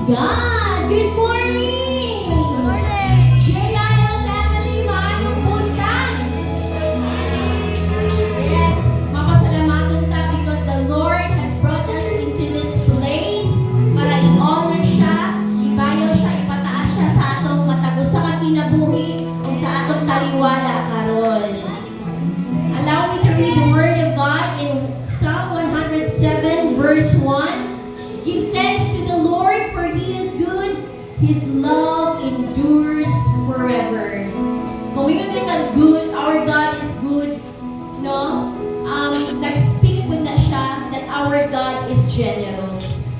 God! Good morning! Good morning! JIL family, maayong buntag! Yes, mapasalamatan ta because the Lord has brought us into this place para i-honor siya, ibayo siya, ipataas siya sa atong matagos sa kakinabuhi o sa atong taliwala karon. Allow me to read the word of God in Psalm 107 verse 1. Give thanks to the Lord, for He is good. His love endures forever. Kung we can get good, our God is good. No? Nag-speak with na siya that our God is generous.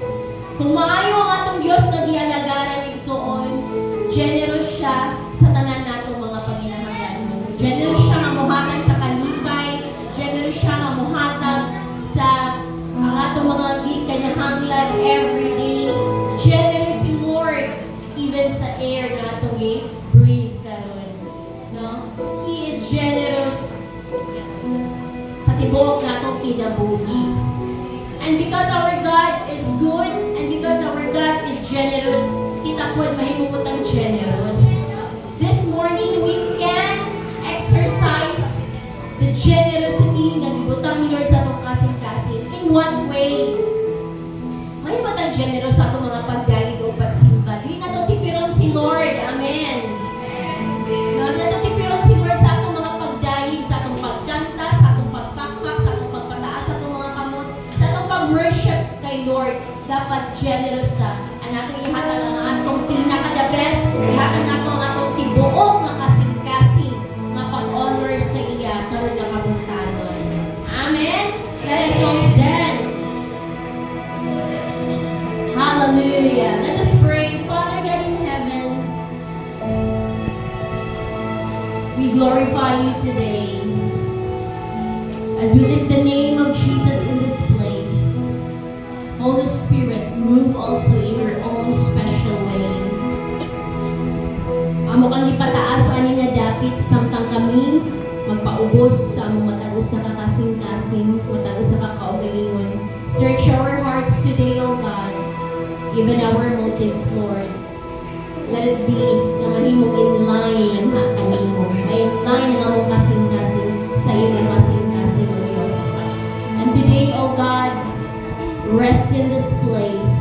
Kung maayo ang atong Diyos na gialagaran igsoon, generous siya sa tanan natong mga paghinahanglan. Generous siya nga mohatag sa kalipay, generous siya nga mohatag sa ang atong mga kanahanglan every day. Generous si Lord even sa air na atong breathe karon. No? He is generous sa tibuok natong kinabuhi. And because our God is good and because our God is generous, kita po mahimutang generous. This morning we can exercise the generosity nga gibutang ni Lord sa atong kasing-kasing. In what way? May matang generous sa atong mga pagdaig o pagsimba. Di na to tipiron si Lord. Amen. No, na to tipiron si Lord sa atong mga pagdaig, sa atong pagkanta, sa atong pagpakpak, sa atong pagpataas, sa atong mga kamot, sa atong pag-worship kay Lord. Dapat generous ka. Ang atong ihatag ang atong pinaka-the best. Ihatag nato ang atong tibuok na kasing-kasing na pag-honor sa iya karon nga kabuntanon. Amen. Let us all stand. Hallelujah. Let us pray. Father God in heaven, we glorify you today as we lift the name of Jesus in this place. Holy Spirit, move also in your own special way. Amo kang ipataas ani nga dapit samtang kami magpaubos sa among matagos sa kakasing-kasing, matagos sa kakaugalingon. Search our hearts today, O God. Even our motives, Lord. Let it be na mahimong in line ang kanimo. Ay in line ang among kasing-kasing sa imong kasing-kasing, O Diyos. And today, O God, rest in this place.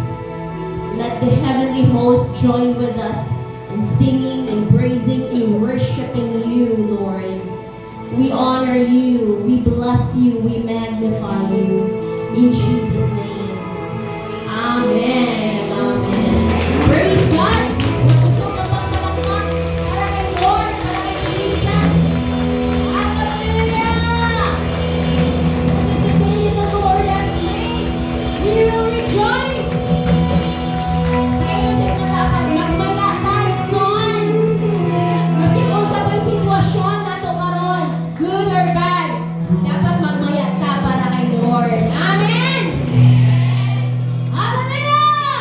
Let the heavenly host join with us in singing and praising and worshiping you, Lord. We honor you, we bless you, we magnify you. In Jesus' name. Amen. Amen. Praise God. Gusto ko bang malakmak para kay Lord, para kay Jesus. Hallelujah. This is the day the Lord has made. We will rejoice. Kayo sa nalakan, magmaya tayo, son. Kasi kung sa may sitwasyon na ito karon, good or bad, dapat magmaya ka para kay Lord. Amen. Hallelujah.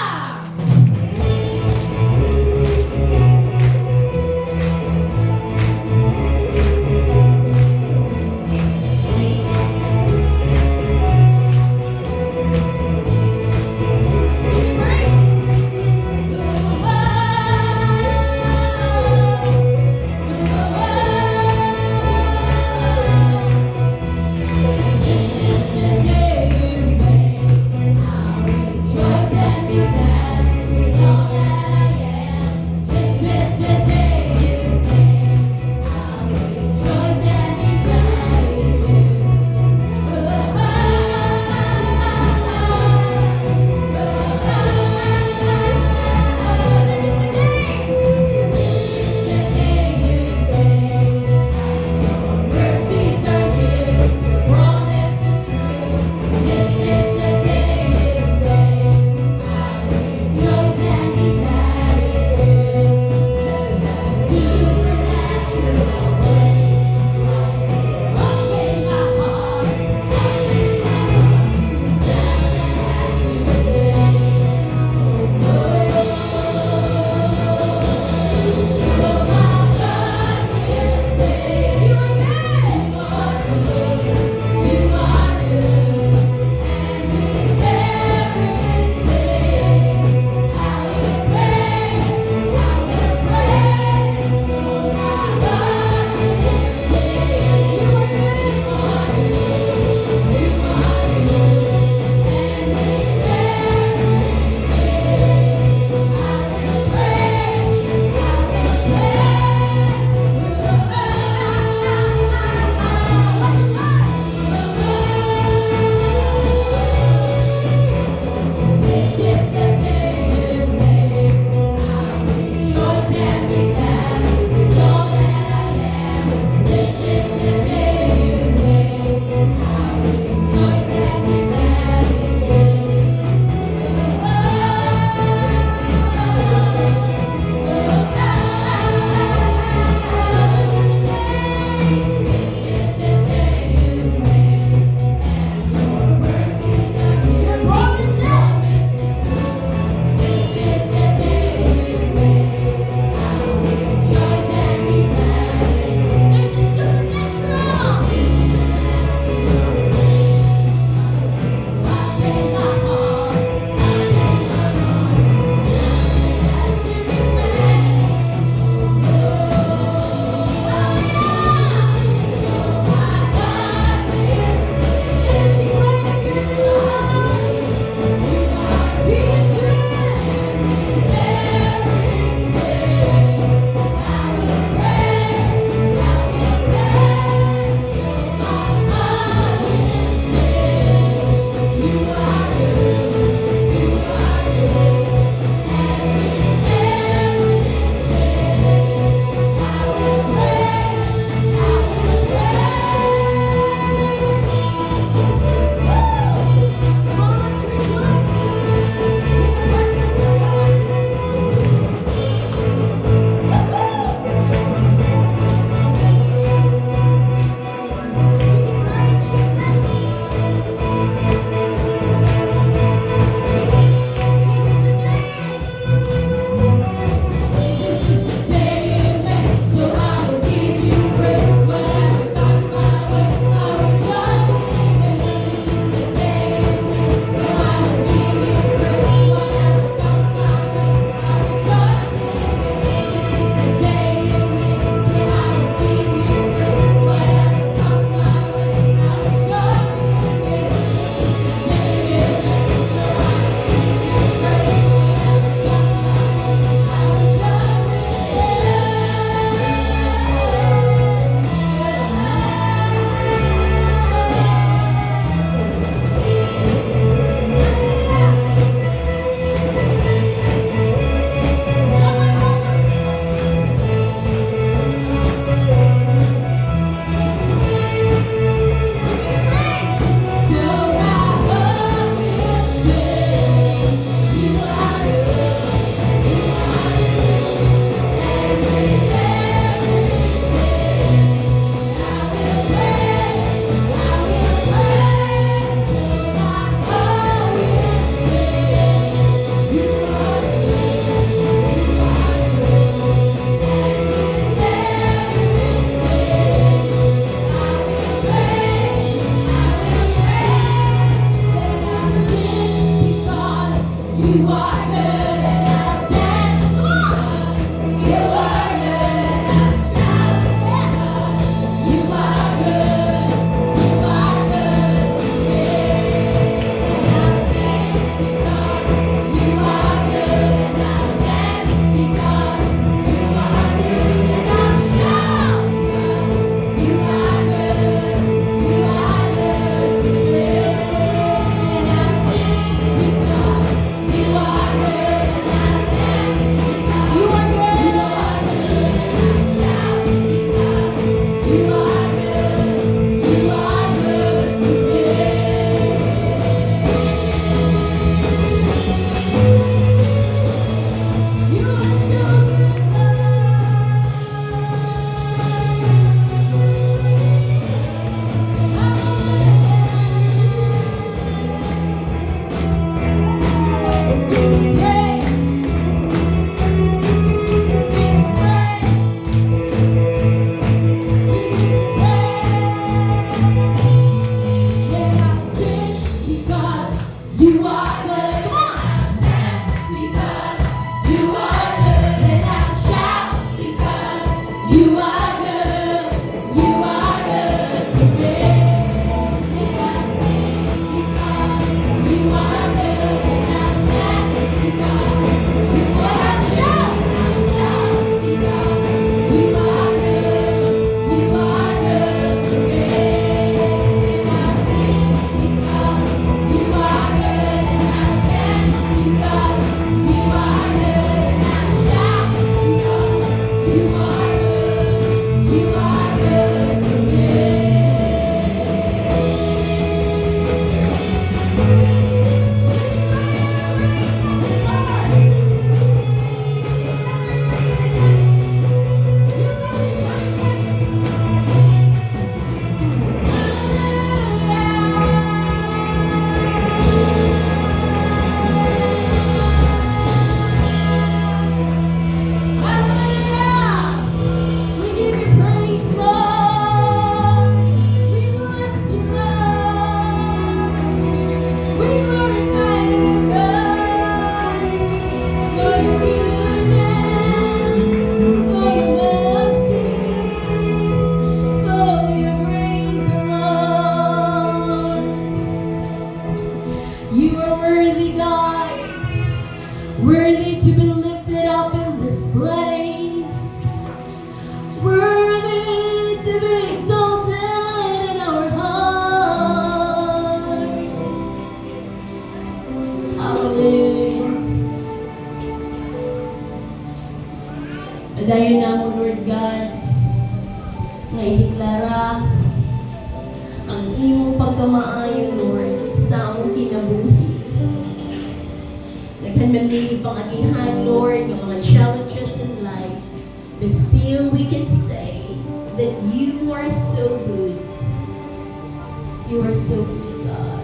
Worthy to be lifted up in this place. Worthy to be exalted in our hearts. Hallelujah. Adayon na mo, Lord God, nga ideklara ang imong pagkamaayo, Lord, sa among kinabuhi. Naghan man may panganihan, Lord, ng mga challenges in life, but still we can say that you are so good. You are so good, God.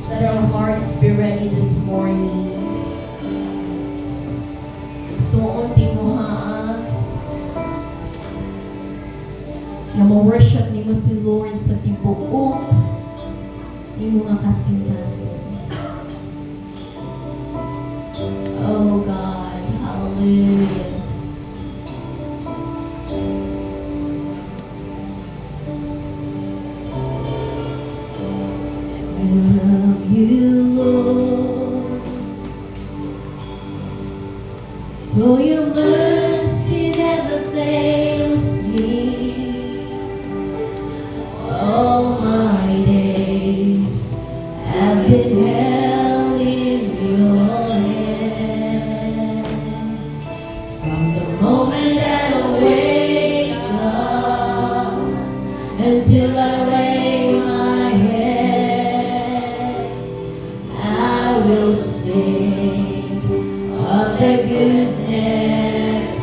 Let our hearts be ready this morning. Igsuon ti mo ha, na ma-worship ni mo si Lord sa tibuok ni mo nga kasing-kasing. Oh God, hallelujah. I love you, Lord, for your mercy never fails me. All my days have been held in your hands. From the moment that I wake up until I lay my head, I will sing of the goodness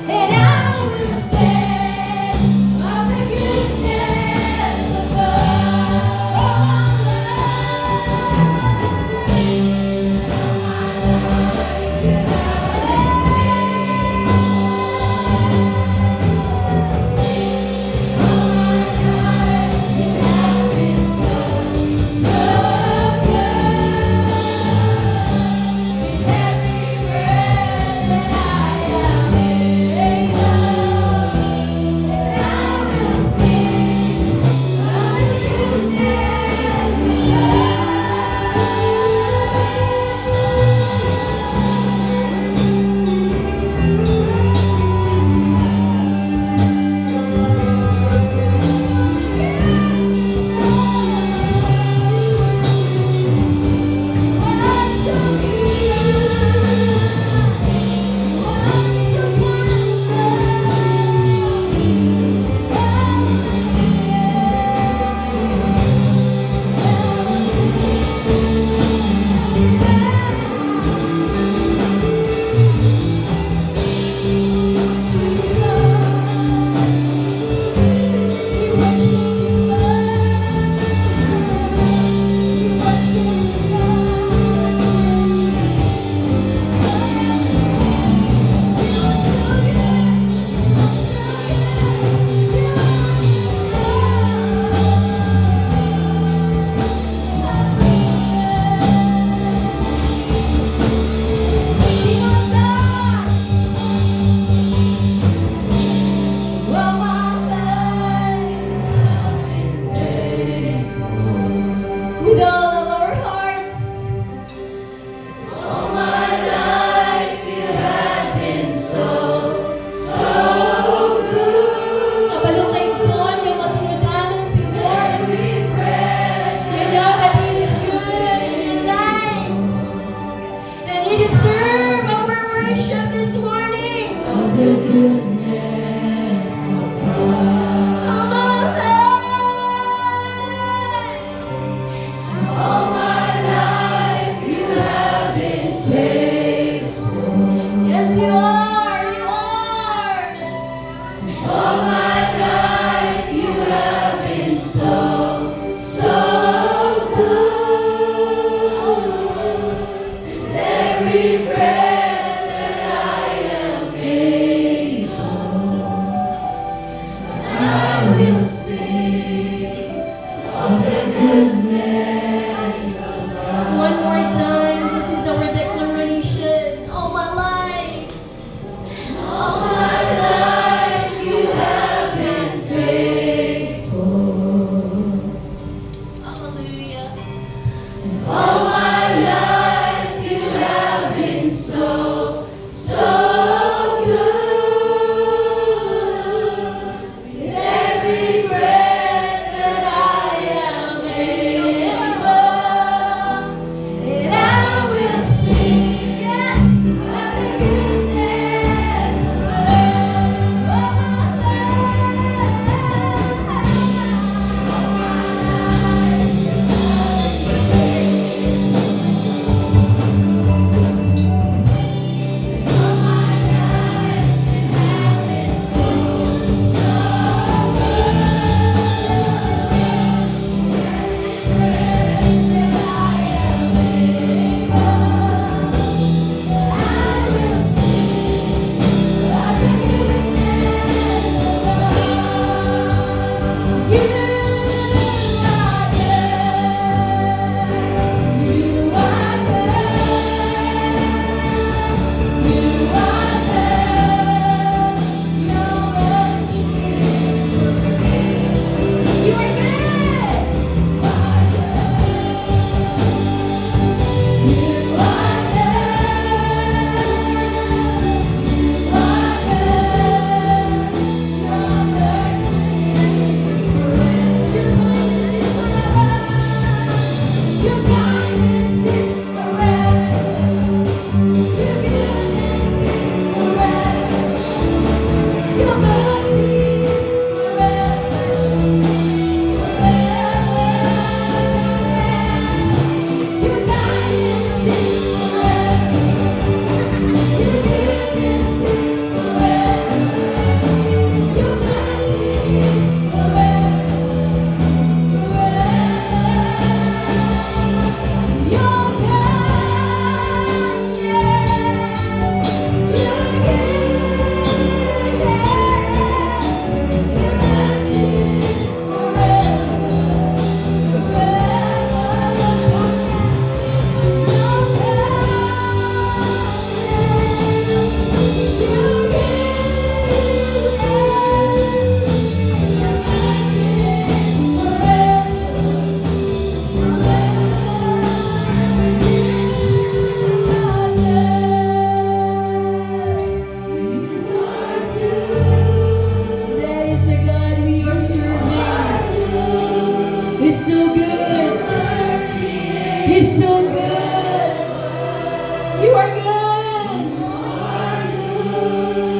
and I will sing of the goodness of God.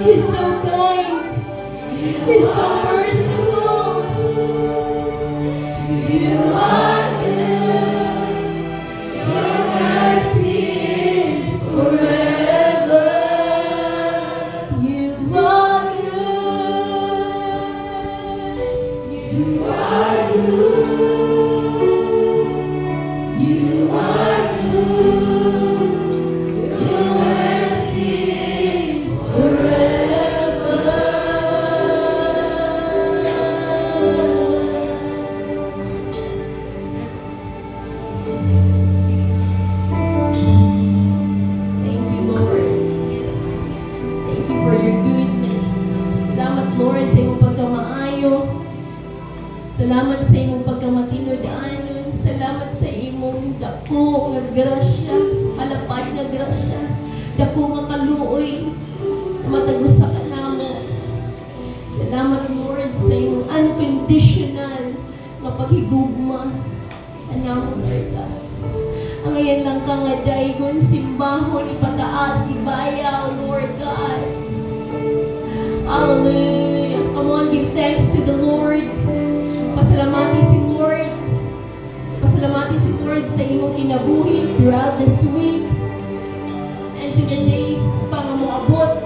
He's so kind. He's so merciful. You are good. Your mercy is forever. You are good. You are good. You are good. Your mercy is forever. Thank you, Lord. Thank you for your goodness. Salamat, Lord, sa iyong pagkamaayo. Salamat sa iyong pagkamatinod-anon. Salamat sa iyong dako nga grasya, halapad nga grasya, dako nga kaluoy, matagos sa kanamo. Salamat, Lord, sa iyong unconditional nga paghigugma. Anamo, Lord God. Ang ngayon lang ka nga daygon, simbahon, ipataas, ibayaw, Lord God. Hallelujah. Come on, give thanks to the Lord. Pasalamati si Lord. Pasalamati si Lord sa imong kinabuhi throughout this week and to the days pa nga moabot.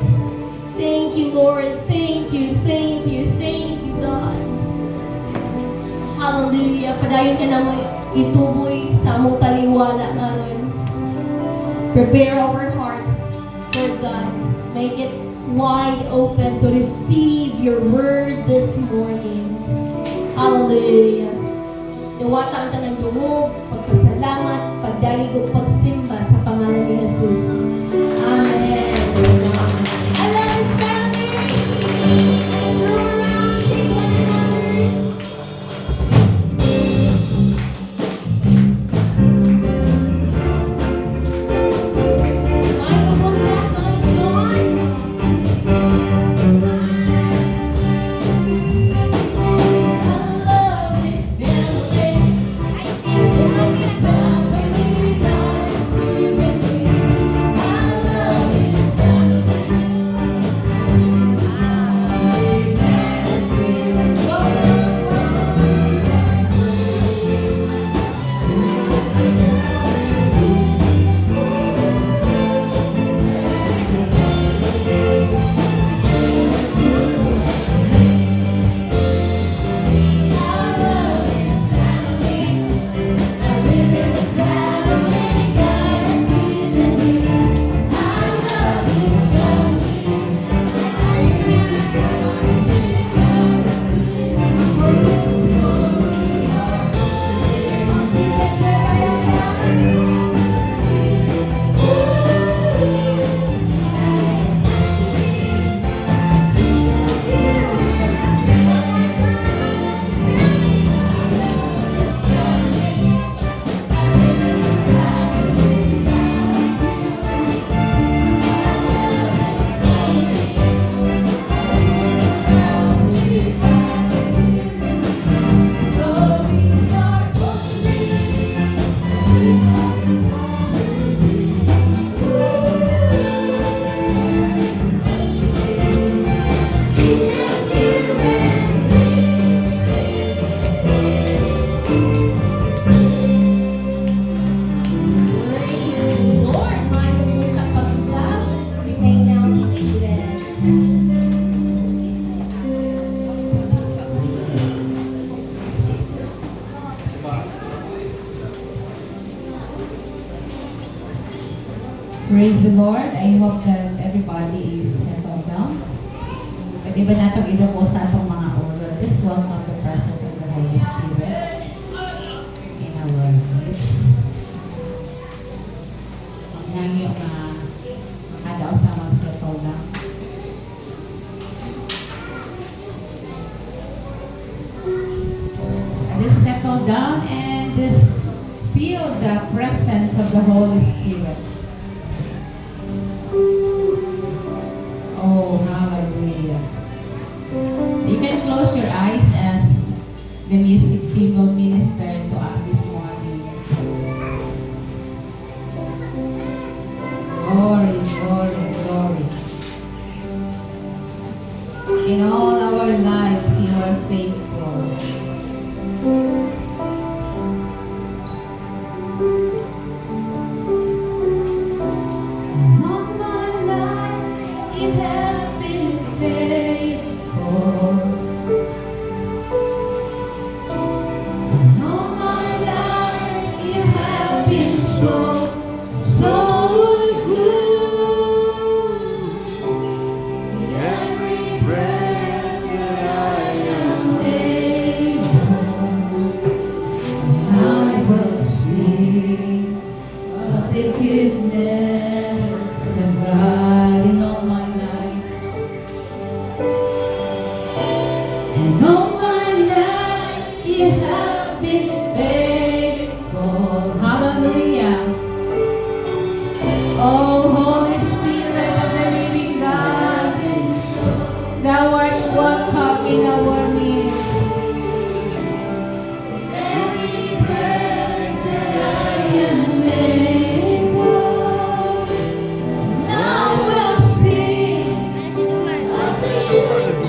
Thank you, Lord. Thank you, thank you, thank you, God. Hallelujah. Padayon ka na mo ituboy sa among taliwala karon. Prepare our hearts, Lord God. Make it wide open to receive your word this morning. Hallelujah. Nawata ang tanang loob, pagpasalamat, pagdagig o pagsimba sa pangalan ni Jesus. Amen. I love this family. Let's roll around, shake one another. Michael, that nice song. Praise the Lord. I hope that everybody is settled down. Pwede ba natong iduko sa atong mga orders? Welcome the presence of the Holy Spirit in our midst. Ang nangyay nga makadaw sa mga settle down. Just settle down and just feel the presence of the Holy Spirit. Oh, hallelujah. You can close your eyes as the music team will minister to us this morning. Glory, glory, glory. have been faithful. All my life you have been so, so good. Every breath that I am I will sing of the goodness of God in all my life. And all my life you have been faithful. Hallelujah. Oh, Holy Spirit of the living God, thou art welcome in our midst. Every breath that I am able, now will sing of the goodness.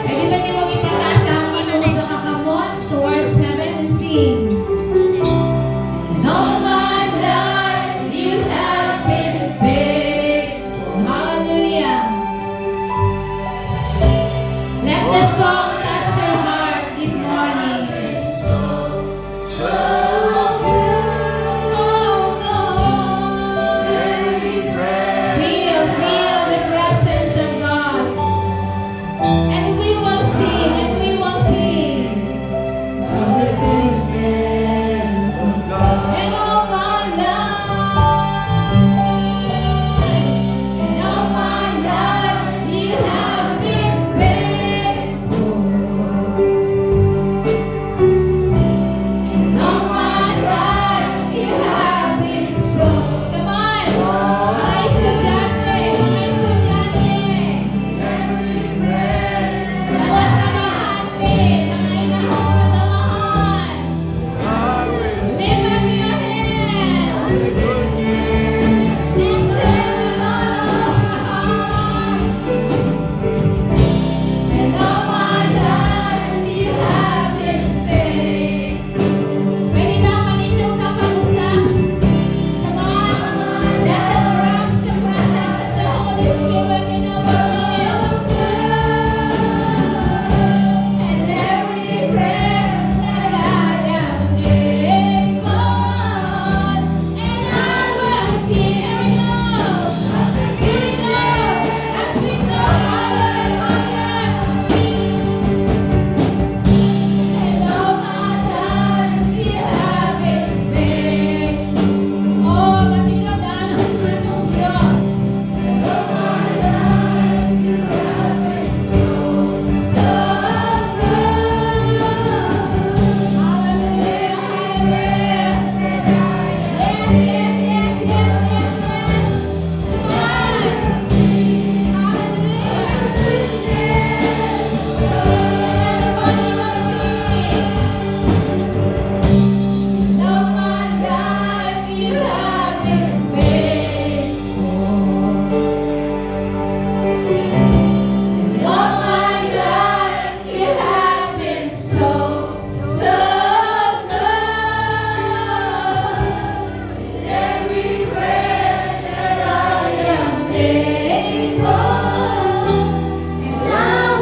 Eh, di ba niyo huwag ipataas ang inyong mga kamot towards heaven and sing? And all my life you have been faithful. Hallelujah. Let the song touch your heart this morning. Oh, Lord. Feel the presence of God. And we will sing, of the goodness of God. And all my life, you have been faithful. And all my life, you have been so. Come on, mga estudyante, mga kamahati, mga inahang katawan. Lift up your hands. Sing, sing with all of your heart. And all my life you have been faithful. Pwede ba maninyong kapag-usap? Come on. Let us rock the presence of the Holy Spirit in our midst. And every breath that I am able, and I will sing of the goodness as we go higher and higher. And all my life you have been faithful. Oh, matinodaan ang atong Diyos. And all my life you have been so, so good. Hallelujah, hallelujah. Yes. Come on. All my life you have been faithful. And all my life you have been so, so good. With every breath that I am able, and I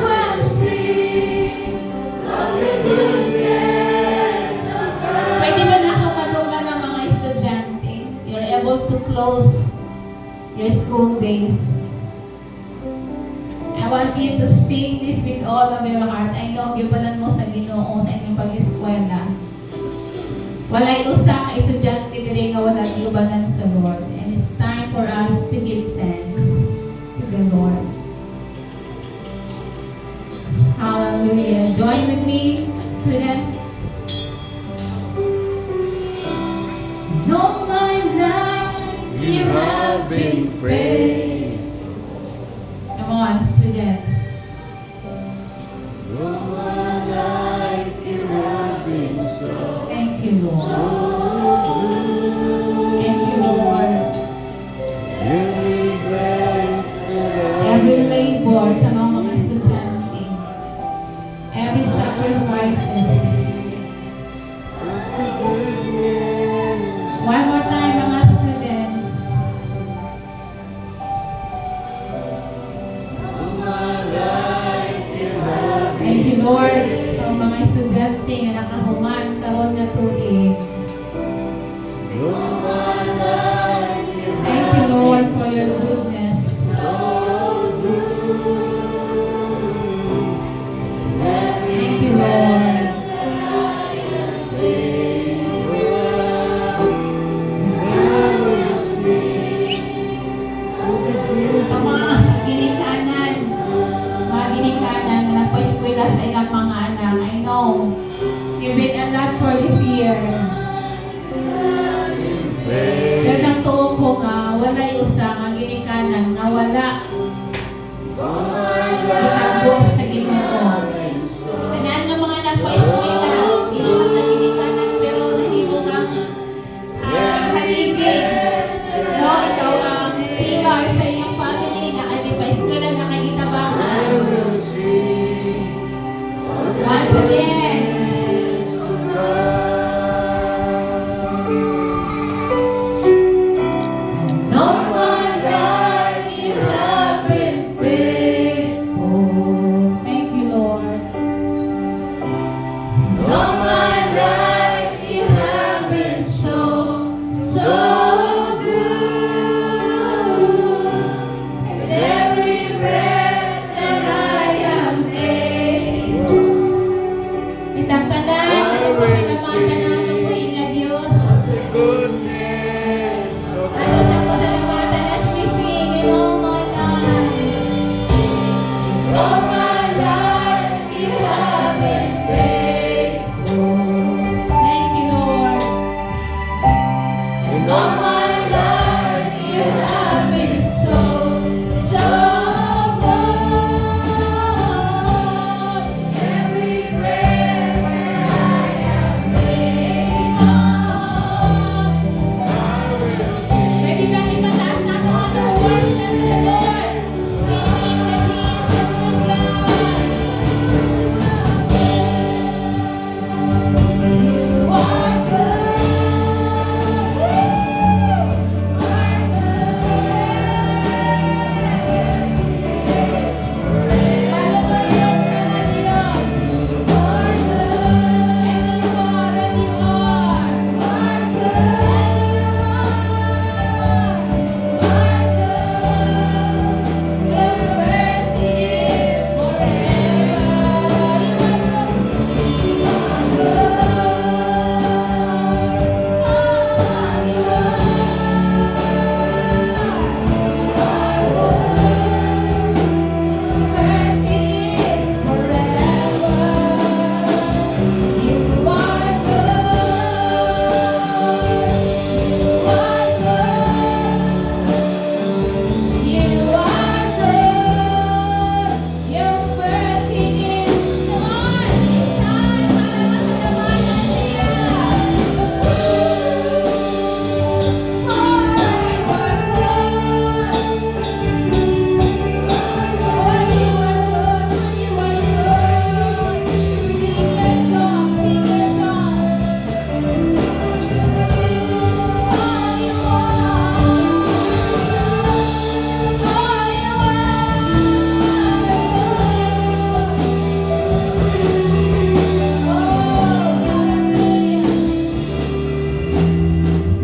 will sing of the goodness of God. Pwede ba nakamadungan ng mga estudyante? You're able to close your school days. I want you to sing this with all of your heart. I know, gibanan mo sa Ginoo sa inyong pag-eskwela. Walay usa ka estudyante diri nga wala giubanan sa Lord. And it's time for us to give thanks to the Lord. Hallelujah. Join with me, students. All my life you have been faithful. Come on, students. Thank you, Lord. Thank you, Lord. Every labor sa mga estudyante. Every sacrifices. One more time, mga students. Lord, sa mga estudyante nga nakahuman karon nga tuig. Thank you, Lord, for your goodness. Thank you, Lord. Ang mga ginikanan na nagpa-eskwela sa ilang mga anak, I know, give it a lot for this year. Pero nagtuong ko nga, wala yung usa nga ginikanan nga wala itagbo sa Ginoo. Anan nga mga nagpa-eskwela, hindi man na ginikanan, pero nahimo nga haligid. No, ikaw ang pillar sa inyong family nga kay di pa eskwela nga kay gitabangan. Once again, no one like you have been faithful. Thank you, Lord. No one like you have been so good. And every breath that I am able. Itagtanan, ito po pinamatanan ng buhay nga Diyos. Ano siya po salamatan at we sing in all my life. All my life you have been faithful. Thank you, Lord. And all my life you have been so good. Every breath that I am able. Pwede natin mataas na ito ang worship the Lord. Singing that He is a good God. You are good.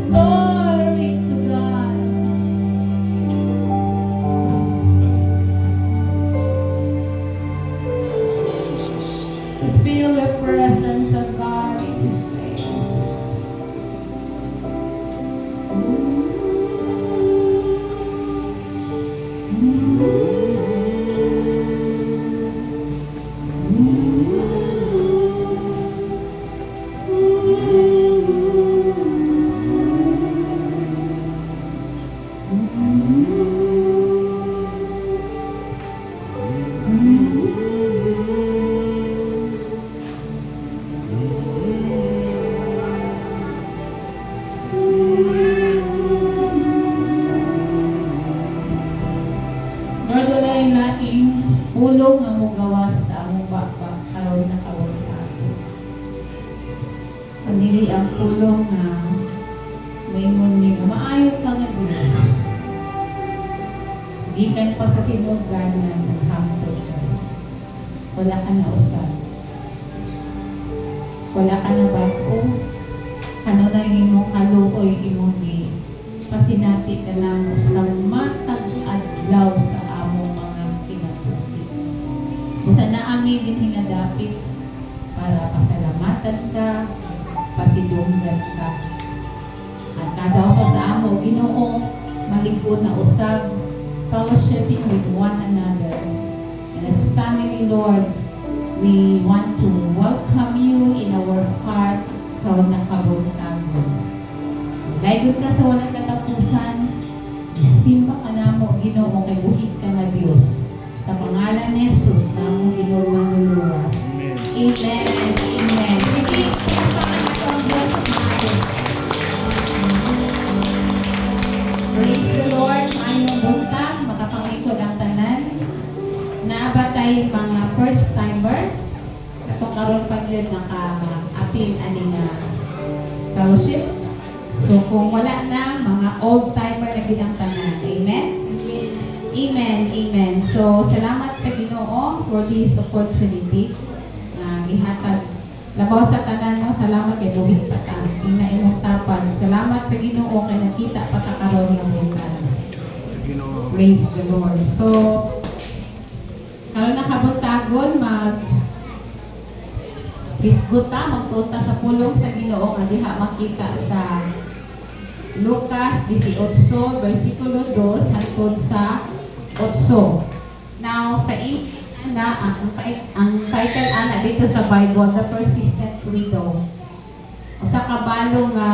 Glory to God. Feel the presence of God in this place. Lord, wala yung laking pulong na mo gawa sa among baba karon na karon sa ato. Kundi ang pulong na maingon ni maayo ka nga Diyos. Gikan pa sa tinugan na naghamtod ka. Wala ka na usap. Wala ka na ba? Ano na yung imong kaluoy, imong di pasinati ka na mo sa matag adlaw sa among mga kinabuhi. Busa na amin din hinadapit para pasalamatan ka, pasidunggan ka. At kada ako sa amo, Ginoo, malikod na usab, fellowshipping with one another. And as family, Lord, we want to welcome you in our heart sa nakabuntagon. Laygod ka sa walang katapusan, isimba ka na mo, Ginoo, kay buhig ka nga Diyos. Sa pangalan ni Jesus, na mo Ginoo manluluwas. Amen and amen. Sige, pangalan Diyos natin. Praise the Lord, mayong buntag, makapanglikod ang tanan. Naabatay mga first timer. Atong karon pa yun naka-appeal aning fellowship. So kung wala na, mga old timer na ginang tanan. Amen? Amen, amen. So salamat sa Ginoo for this opportunity na gihatag. Labaw sa tanan mo, salamat kay buhig patang. Ina imong tapan. Salamat sa Ginoo kay nakita patakaron ng buntag. Praise the Lord. So karon nakabuntagon Isguta, magtuta sa pulong sa Ginoo nga diha makita sa Lucas 18, versikulo 2 hangtod sa 8. Now, sa ang title ana dito sa Bible, The Persistent Widow. O sa kabalo nga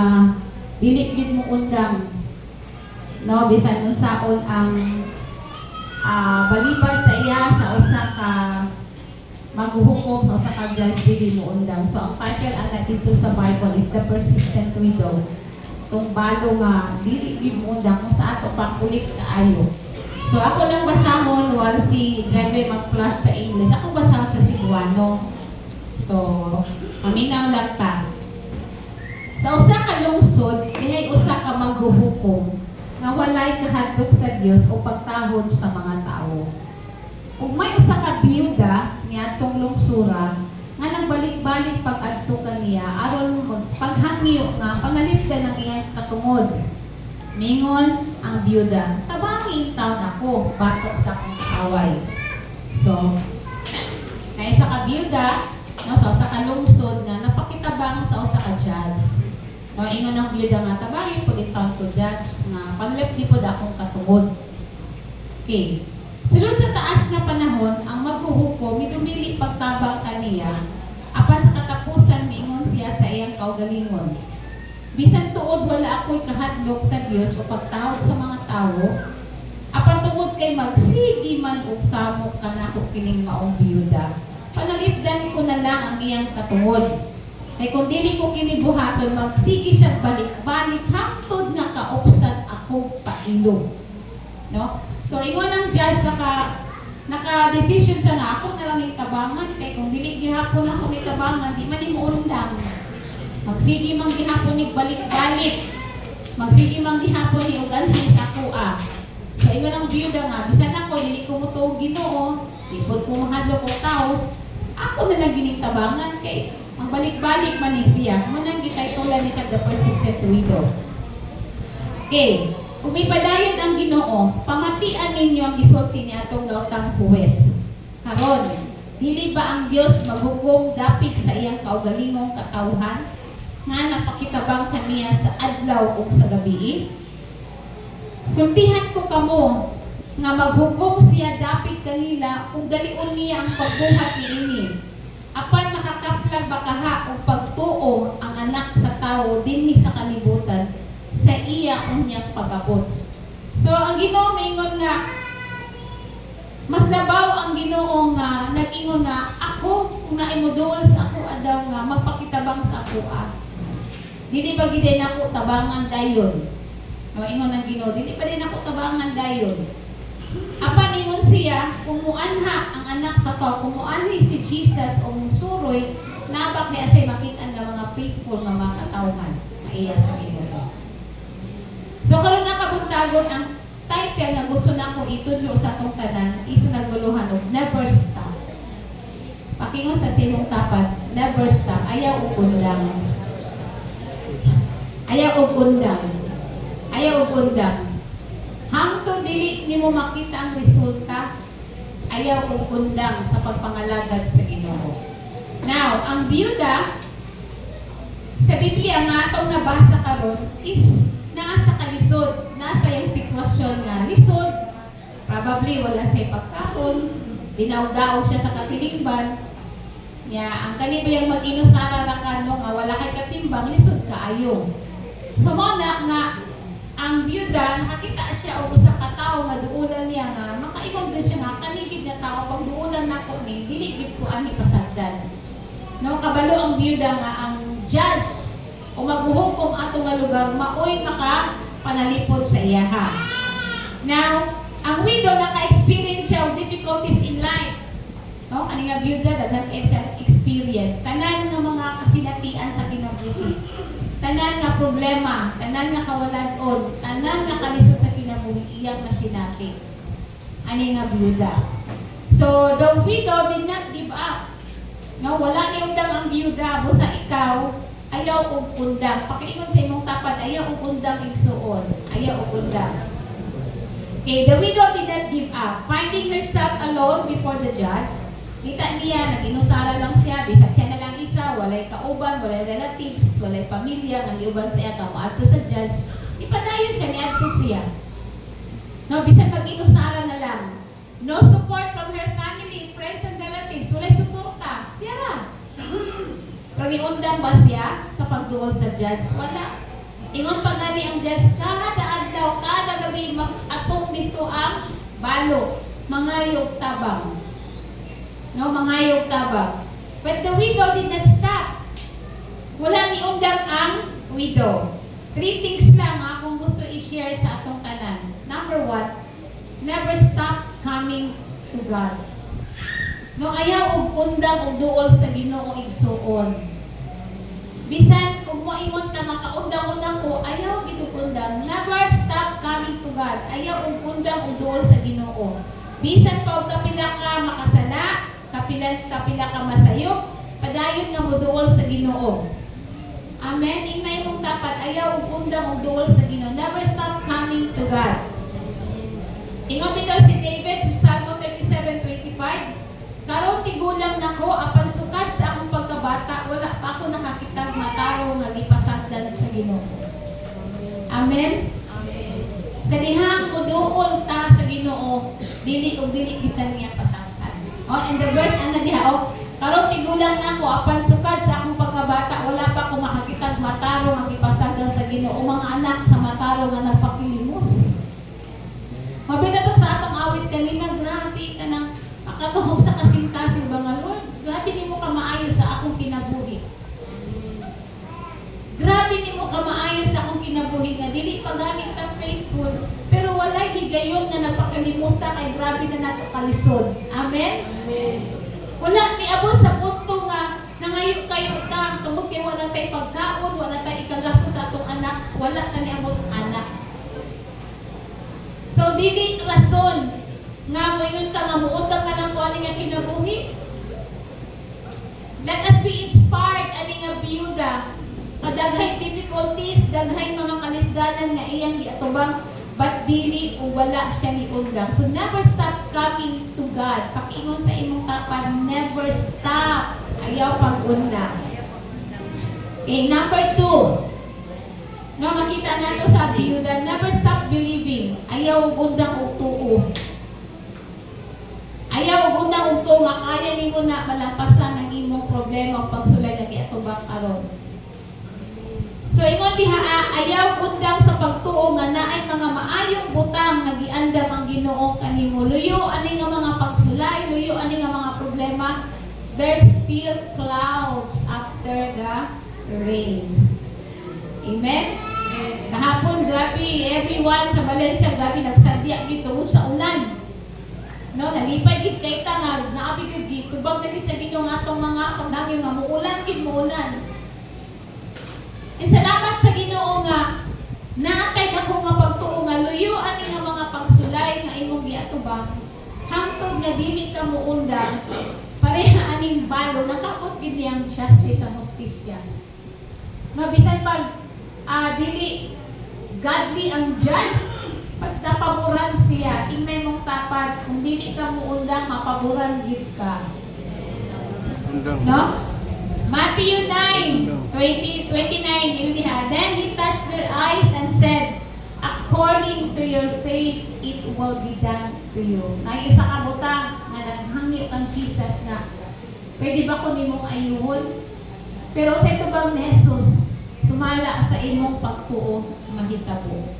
dili gid mo undang no bisan unsaon ang balibad sa iya sa usa ka maghuhukom sa ka-judge dili mo undang. So ang title ana dito sa Bible is The Persistent Widow. Kung balo nga dili gid mo undang kung sa ato pa kulit kaayo. So ako lang basahon while si Greggy mag-flash sa English. Ako basahon sa Cebuano. So paminaw lang ta. Sa usa ka lungsod, dihay usa ka maghuhukom nga walay kahadlok sa Dios o pagtahod sa mga tao. Ug may usa ka biyuda niadtong lungsura nga nagbalik-balik pag-adto kaniya aron magpaghangyo nga pangalipdan ng iyang katungod. Mingon ang biyuda, tabangin taon ako, batok sa akong away. So, kaya sa kabiyuda, no, sa kalungsod nga napakitabang sa usa ka judge. No, ingon ang biyuda nga tabangin po din taon ko judge nga panalip di po da akong katungod. Okay. Sulod sa taas nga panahon, ang maghuhukom midumili pagtabang kaniya apan sa katapusan miingon siya sa iyang kaugalingon. Bisan tuod wala ako'y kahadlok sa Dios o pagtawag sa mga tao, apan tungod kay magsigi man og samok kanako kining maong biyuda. Panalipdan ko na lang ang iyang katungod. Kay kung dili ko kini buhaton, magsigi siya balik-balik hangtod nga kaupsat ako pailog. No? So ingon ang judge naka-decision siya nga ako na lang itabangan kay kung dili gihapon ako itabangan, di man imo undang. Magsigi man gihapon ni balik-balik. Magsigi man gihapon ni uganhin ako So ingon ang biyuda nga, bisan ako dili ko mutuog Ginoo, di pud ko mahadlok og tao. Ako na lang ginitabangan kay ang balik-balik man ni siya. Mo nang gitaytolan ni siya The Persistent Widow. Okay. Kung may padayon ang Ginoo, pamatian ninyo ang gisulti ni atong daotang huwes. Karon, dili ba ang Dios maghukom dapit sa iyang kaugalingong katawhan nga napakitabang kaniya sa adlaw ug sa gabi? Sultihan ko kamo nga maghukom siya dapit kanila kung galion niya ang pagbuhat niini. Apan makakaplag bakaha og pagtuo ang anak sa tawo dinhi sa kalibutan sa iya unyang pagabot. So ang Ginoo mingon nga mas labaw ang Ginoo nga nag-ingon nga ako kung naimudol sa ako adaw nga magpakitabang sa ako Dili ba gid nako tabangan dayon. Ang ingon ng Ginoo, dili pa din ako tabangan dayon. Apan ingon siya, kumuanha ang anak sa tao, kumuanhi si Jesus o suroy, nabak niya siya makita nga mga faithful nga mga katawhan. Maiya sa Ginoo. So karon nga kabuntagon ang title nga gusto nako itudlo sa atong tanan is naguluhan og never stop. Pakingon sa timong tapat, Never stop. Ayaw ug undang. Ayaw ug undang. Ayaw ug undang. Hangtod dili nimo makita ang resulta, ayaw ug undang sa pagpangalagad sa Ginoo. Now, ang biyuda sa Biblia nga atong nabasa karon is naa sa kalisod, naa sa yung sitwasyon nga lisod. Probably wala siya pagkaon, dinaw-daog siya sa katilingban. Ang kanila yung mag-inos na ararakano nga wala kay katimbang, lisod kaayo. So mo na nga ang biyuda, nakakita siya o sa katao nga duulan niya nga makaingon din siya nga kanigid na tao pag duulan nako ni dili gid ko ani pasagdan. No, kabalo ang biyuda nga ang judge o maghuhukom ato nga lugar maoy maka panalipod sa iyaha. Now, ang widow naka-experience siya of difficulties in life. No, ani nga biyuda daghan siya experience. Tanan nga mga kasinatian sa kinabuhi. Tanan nga problema, tanan nga kawalan-on, tanan nga kalisod sa kinabuhi iyang na sinati. Ani nga biyuda. So, the widow did not give up. No, wala ni undang ang biyuda, busa ikaw, ayaw ug undang. Pakiingon sa imong tapad, ayaw ug undang igsuon. Ayaw ug undang. Okay, the widow did not give up. Finding herself alone before the judge, kita niya, nag-inusara lang siya, bisag siya na lang isa, walay kauban, walay relatives, walay pamilya, ang iuban siya, kamaadto sa judge. Ipadayon siya, niadto siya. No, bisag mag-inusara na lang. No support from her family, friends, and relatives. Walay suporta. Siya ra. Pero niundang ba siya sa pagduol sa judge? Wala. Ingon pa gani ang judge, kada adlaw, kada gabi, atong dito ang balo, mangayog tabang. No, mangayog tabang. But the widow did not stop. Wala niundang ang widow. 3 things lang akong gusto i-share sa atong tanan. Number 1, never stop coming to God. No, ayaw og undang og duol sa Ginoo igsuon. Bisan kung moingon ka makaundang-undang ko, ayaw gid og undang. Never stop coming to God. Ayaw og undang og duol sa Ginoo. Bisan pa og kapila ka makasala, kapila ka masayop, padayon nga moduol sa Ginoo. Amen. Ingay mong tapat, ayaw og undang og duol sa Ginoo. Never stop coming to God. Ingon bitaw si David sa Psalm 37:25, karon tigulang nako apan sukad sa akong pagkabata, wala pa ako nakakitag mataro nga gipasagdan sa Ginoo. Amen. Amen. Kanihang moduol ta sa Ginoo, dili kita niya pasagdan. Oh, and the verse ana diha, karon tigulang nako apan sukad sa akong pagkabata, wala pa ako makakitag mataro nga gipasagdan sa Ginoo. Mga anak sa mataro nga nagpakilimos. Mabila to sa atong awit kanina, grabe ka nang makatuhog sa kasing-kasing ba nga, Lord, grabe ni mo ka maayo sa akong kinabuhi. Grabe ni mo ka maayo sa akong kinabuhi nga, dili pagamit sa faithful, pero walay higayon nga napakalimuta kay grabe na nato kalisod. Amen? Amen. Wala ni abot sa punto nga nangayo kayo ta, tungod kay wala tay pagkaon, wala tay ikagasto sa atong anak, wala ta ni abot anak. So, dili rason nga moingon ka nga muundang ka lang ko ani nga kinabuhi. Let us be inspired ani nga biyuda. Kadaghay difficulties, daghay mga kalisdanan nga iyang giatubang, but dili o wala siya ni undang. So, never stop coming to God. Pakiingon sa imong tapan, never stop. Ayaw pag-undang. Okay, number 2. No, makita nato sa biyuda, never stop believing. Ayaw og undang og tuo. Ayaw og undang og tuo nga kaya nimo na malampasan ang imong problema o pagsulay nga giatubang karon. So ingon diha, ayaw undang sa pagtuo nga naay mga maayong butang nga giandam ang Ginoo kanimo. Luyo ani nga mga pagsulay, luyo ani nga mga problema. There's still clouds after the rain. Amen? Kahapon, grabe, everyone sa Valencia, grabe, nagsadya dito sa ulan. No, nalipay gid kay ta nga, naabi gid dito. Bag dali sa Ginoo nga atong mga paghangyo nga muulan gid muulan. And salamat sa Ginoo nga naatay ako nga pagtuo nga luyo ani nga mga pagsulay nga imong giatubang. Hangtod nga dili ka muundang, Barihaan aning balo, nakapot gid niyang justice sa justisya. Mabisan pag dili godly ang judge, pag napaboran siya, tingnan mong tapat, kung dili ka muundang, mapaboran gid ka. Undang. No? Matthew 9:29, yun diha. Then he touched their eyes and said, according to your faith, it will be done to you. Nayo sa kabutang, nga naghangyo kang Jesus nga, pwede ba ko nimong ayuhon? Pero sa ito bang ni Jesus, sumala sa imong pagtuo, mahitabo.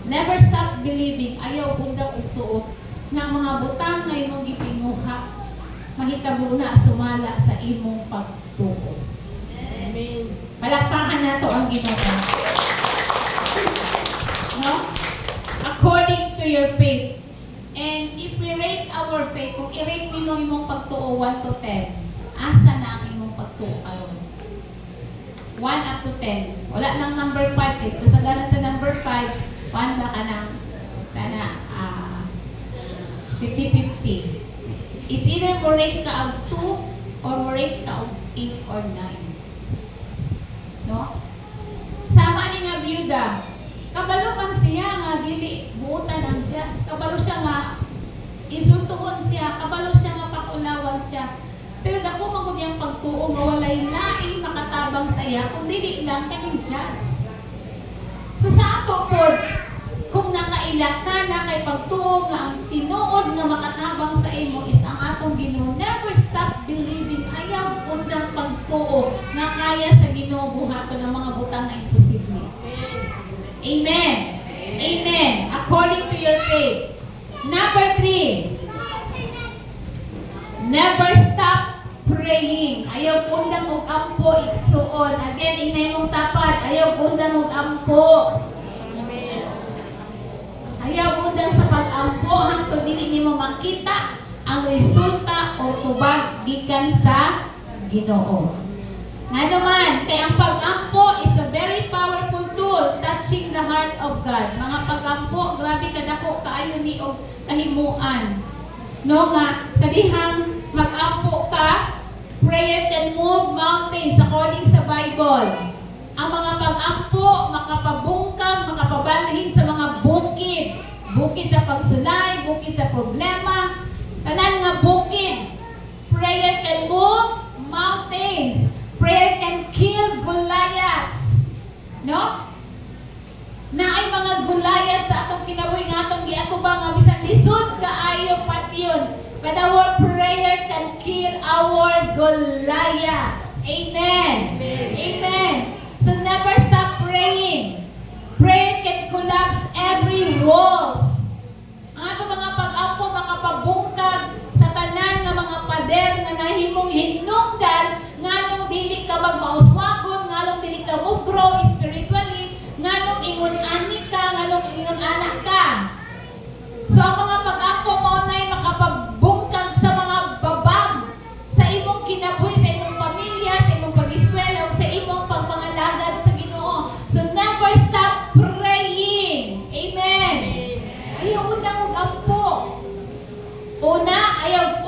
Never stop believing, ayaw bundang ugtuot, nga mga butang nga imong gitinguha, mahitabo na sumala sa imong pagtuo. Amen. Palakpakan na to ang Ginoo. No? According to your faith. And if we rate our faith, kung i-rate nino imong pagtuo 1 to 10, asa na ang imong pagtuo karon? 1 up to 10. Wala nang number 5 eh. Kung sa number 5, 1 ba ka nang 50-50. It either mo rate ka og 2 or mo rate ka og 8 or 9. No? Sama ni nga byuda. Kabalo man siya nga dili buutan ang Diyos. Kabalo siya nga isuntuhon siya. Kabalo siya nga pakulawan siya. Pero dako magud yang pagtuo nga walay laing makatabang saya kung dili lang kaning Diyos. So sa ato pod, kung nakaila ka na kay pagtuo nga ang tinuod nga makatabang sa imo is ang atong Ginoo. Never stop believing. Ayaw undang pagtuo nga kaya sa Ginoo buhaton ang mga butang na imposible. Amen. Amen. According to your faith. Number 3. Never stop praying. Ayaw undang og ampo igsuon. Again, inay mong tapat. Ayaw undang og ampo. Ayaw undang sa pag-ampo hangtod dili nimo makita ang resulta o tubag gikan sa Ginoo. Nga naman, kay ang pag-ampo is a very powerful tool touching the heart of God. Mga pag-ampo, grabe kadako kaayo ni og kahimuan. No nga, kadihang mag-ampo ka, prayer can move mountains according sa Bible. Ang mga pag-ampo, makapabungkag, makapabalhin sa mga bukid. Bukid sa pagsulay, bukid sa problema. Tanan nga bukid. Prayer can move mountains. Prayer can kill Goliaths. No? Na ay mga Goliath sa atong kinabuhi nga atong giatubang nga bisan lisod kaayo patyon. But our prayer can kill our Goliaths. Amen. Amen. So never stop praying. Prayer can collapse every walls. Ang ato mga pag-ampo makapabungkag sa tanan nga mga pader nga nahimong hinungdan nganong dili ka magmauswagon, nganong dili ka mo-grow spiritually, nganong ingon ani ka, nganong ingon anak ka. So ang mga pag-ampo mo nay makapabungkag sa mga babag sa imong kinabuhi, sa imong pamilya, sa imong pag-eskwela, o sa imong pagpangalagad sa Ginoo. So never stop praying. Amen. Ayaw undang og ampo. Una, ayaw